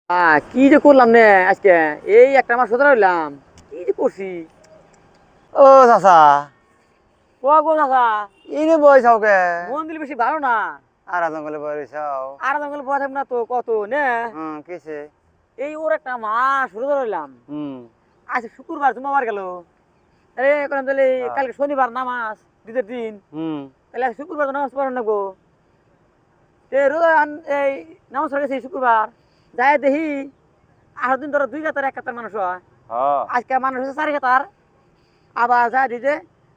কি যে করলাম নে আজকে, এই একটা মাস সোজা হইলাম। কি যে করছি। ও চাচা, ও গো দাদা, ইনি বইছাও কে? মন দিলে বেশি ভালো না। আর জঙ্গলে বই রইছাও? আর জঙ্গল পথে না তো কত নে। কিসে? এই ওর একটা মাস সোজা হইলাম। হুম। আজ শুক্রবার জুমাবার গেল। আরে এখন তাহলে হ্যাঁ। কালকে শনিবার নামাজ ঈদের দিন। হুম। তাহলে আজ শুক্রবার তো নামাজ পড়ার নেবো। এই নামাজ পড়ে গেছি শুক্রবার। যাই দেখি 8 দিন ধরে 2 কাতার 1 কাতার মানুষ হয়। হ্যাঁ। আজকে মানুষ হচ্ছে 4 কাতার। আবার যা দিছে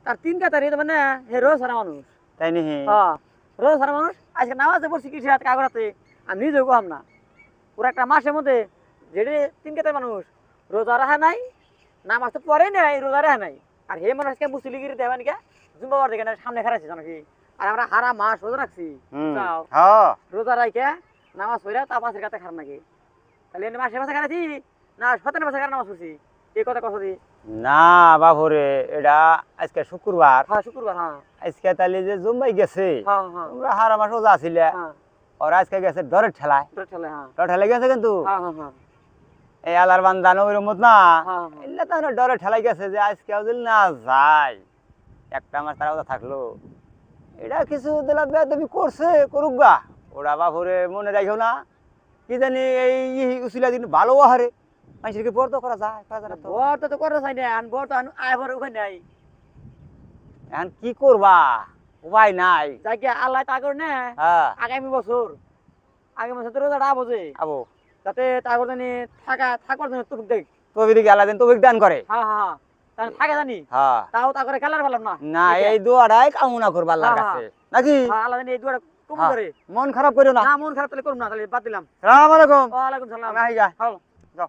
তার 3 কাতার মানে হে রোজ সারা মানুষ। তাই নিহি? হ্যাঁ, রোজ সারা মানুষ আজকে নামাজে পড়ছি কি রাত কাগরাতে আমি নিজেও কম না। পুরো একটা মাসের মধ্যে যেটি 3 কাতার মানুষ রোজা রাখা নাই, নামাজ তো পড়ে নাই, রোজা রাখা নাই। আর হে মানুষকে মুসলিগিরি দেওয়া নাকি জুম্বাবার দেখে না সামনে খারাইছে নাকি। আর আমরা হারা মাস রোজা রাখছি। হুম। বুঝছাও? হ্যাঁ। রোজা রাখে নামাজ পড়ে তা পাশের কাছে খারাপ নাকি। তাহলে এনে মাসে মাসে খারাইছি না 17 মাসে খারাপ নামাজ পড়ছি। এই কথা কথা দি। না বাবুরে, এটা আজকে শুক্রবার। হ্যাঁ শুক্রবার, হ্যাঁ আজকে তাহলে যে জুম্বাই গেছে, হ্যাঁ হ্যাঁ তোমরা হারা মাস ওজা আছিলে। হ্যাঁ ওরা আজকে গেছে ডরের ঠেলায়। চলে, হ্যাঁ ডর ঠেলাই গেছে কিন্তু হ্যাঁ হ্যাঁ হ্যাঁ এই আলার বান্দা নবীর মত না। হ্যাঁ হ্যাঁ। এলে তাহলে ডরে ঠেলাই গেছে যে আজকে যদি না যায়, একটা মাস তারা ওজা থাকলো। এটা কিছু দিলা বেদবি করছে, করুক গা। ওরা বাবুরে মনে রাখো না, কি জানি এই উচিলা দিন ভালো আহারে মানুষকে বর্দ করা যায়, করা যায় না তো। বর তো করে চাই না, বর তো আয় ভর ওখানে নাই। এখন কি করবা, উপায় নাই। যাই গিয়া আল্লাহ তা করে না। হ্যাঁ। আগামী বছর, আগামী বছর তো রোজাটা বোঝে আবো যাতে তা করে জানি থাকার জন্য তুক দেখ। তবিদিকে আল্লাহ দিন তবিক দান করে। হ্যাঁ হ্যাঁ হ্যাঁ, তাহলে থাকে জানি। হ্যাঁ। তাও তা করে খেলার পেলাম না। না, এটা এই দোয়াটাই কামনা করবা আল্লাহর হ্যাঁ হ্যাঁ কাছে, নাকি? হ্যাঁ, আল্লাহ জানি এই দুয়ারে কবুল হ্যাঁ। করে। মন খারাপ করো না। না মন খারাপ তাহলে করুম না, তাহলে বাদ দিলাম। সালাম আলাইকুম। ওয়ালাইকুম সালাম। আমি আই যা। ভালো। যাও।